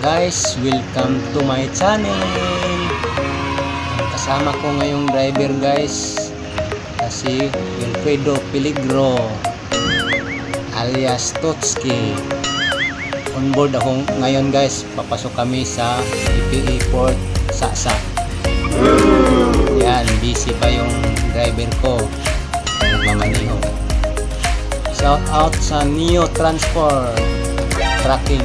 Guys, welcome to my channel. Kasama ko ngayong driver guys, kasi Wilfredo Peligro alias Totski. On board ako ngayon guys, papasok kami sa PPE Port Saksak. Yan, busy pa yung driver ko, nagmamaneho. Shout out sa Neo Transport Tracking.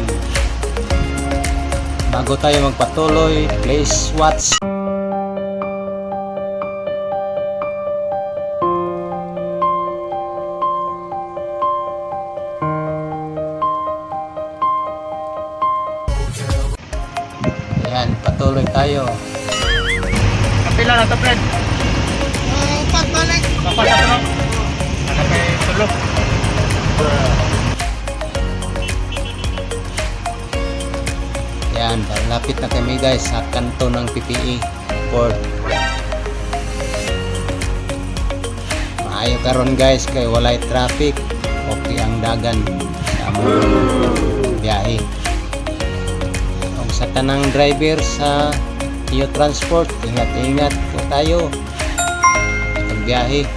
Bago tayo magpatuloy, please watch. Ayan, patuloy tayo. Kapila lang ito, friend. Pagbalik. Kapala ito, no? Ano kay tulog? Ayan, lapit na kami guys sa kanto ng PPE Port. Maayo karon guys kay walay traffic. Okay ang dagan sa among biyahe. Kung sa tanang driver sa Neo Transport, ingat-ingat po tayo pag biyahe.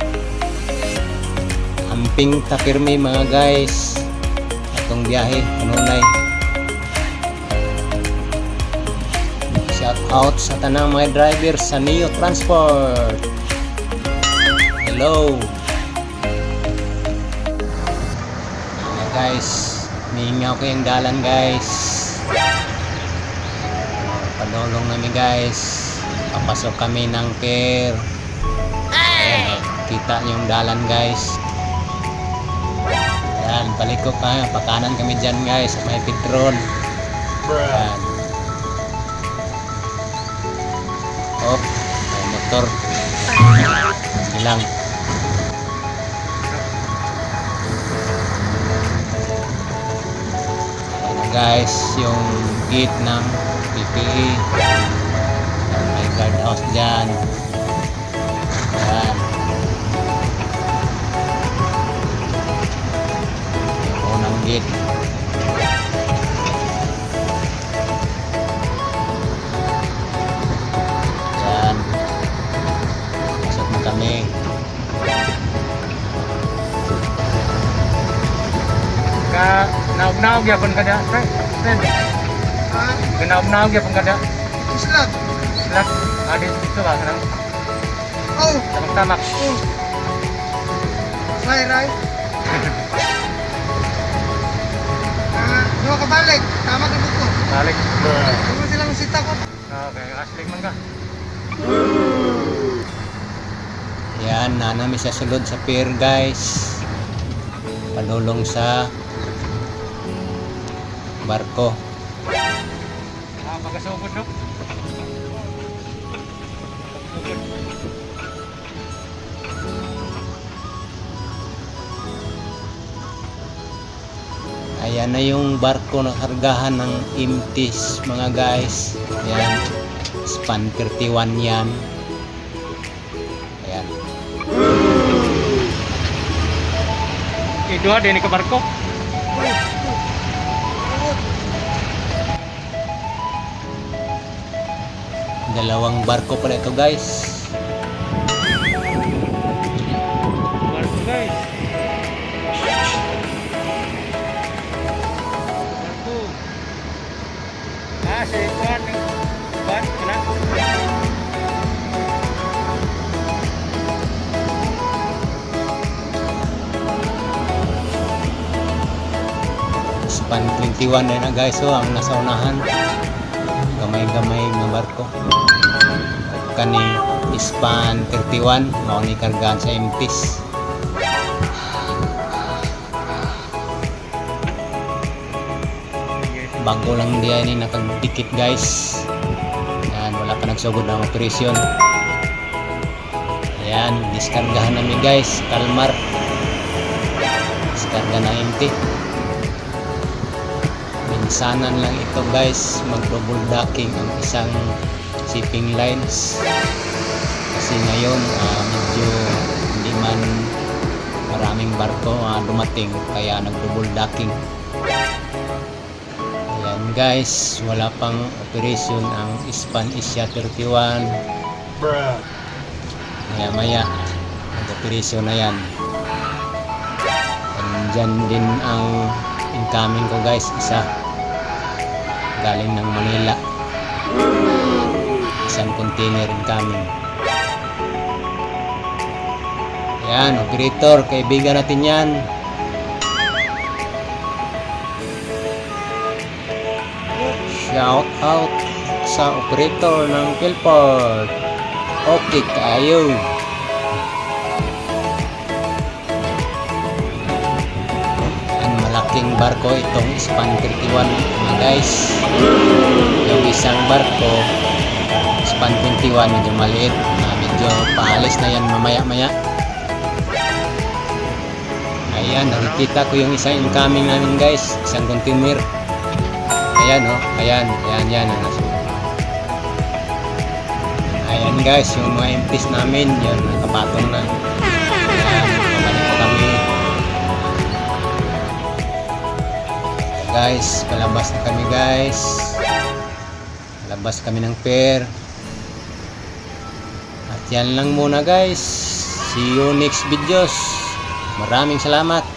Amping tapirmi mga guys atong biyahe kanunay. Shout out sa tanang mga driver sa Neo Transport. Hello. Ayan guys, mihingaw ko yung dalan guys. Padulong namin guys. Papasok kami ng pier. Ayan, kita yung dalan guys. Ayan, palikok ka. Pakanan kami dyan guys sa may Petron. Ayan. Oh, may motor. Ilang. Ayan na guys, yung gate ng PPE. May guardhouse dyan. Ayan. Yung unang gate. Kami Ka naog-naog yapon kada, friend. Naog-naog yapon kada. Islam. Slap. Adi dito ba kanang Oh. tamak-tamak. Oh. Right. Dua kabalik. Tama ka buko. Balik. Dua silang sita ko. Okay, asli man ka. Yan, nanami sa sulod sa pier guys. Padulong sa barko. Magasugod no. Ayan na yung barko na kargahan ng empties mga guys. Yan, span 31 yan. Ayan. Dua din ka barko. Dalawang barko pala ito guys. Barko guys. Barko. Si kuan ban kana. Span 21 na guys, so ang nasa unahan. Gamay-gamay na barko. Kaning span 31 mao ni kargahan sa empties. Bago lang diyan ni nakagdikit guys. Yan, wala pa nagsugod ng operasyon. Ayan, diskargahan namin guys, Kalmar. Diskarga na empty. Minsanan lang ito guys, mag-double docking ang isang shipping lines. Kasi ngayon medyo hindi man maraming barko dumating, kaya nag-double docking. Ayan Yan guys, wala pang operation ang Span Asia 31. Maya maya mag-operasyon na yan. Andyan din ang incoming ko guys, isa galing ng Manila, isang container incoming. Yan, operator, kaibigan natin yan. Shout out sa operator ng Philport. Okay kayo. Ang malaking barko itong Span 31 mga guys. Yung isang barko Span 21 medyo maliit, medyo paalis na yan mamaya maya. Ayan, nakikita ko yung isang incoming namin guys, isang container. Ayan oh, ayan ang nasuot. Ayan guys, yung mga empties namin, yan nakapatong na. Ayan, pabalik po kami. Guys, palabas na kami guys. Palabas kami ng pier. At yan lang muna guys. See you next videos. Maraming salamat.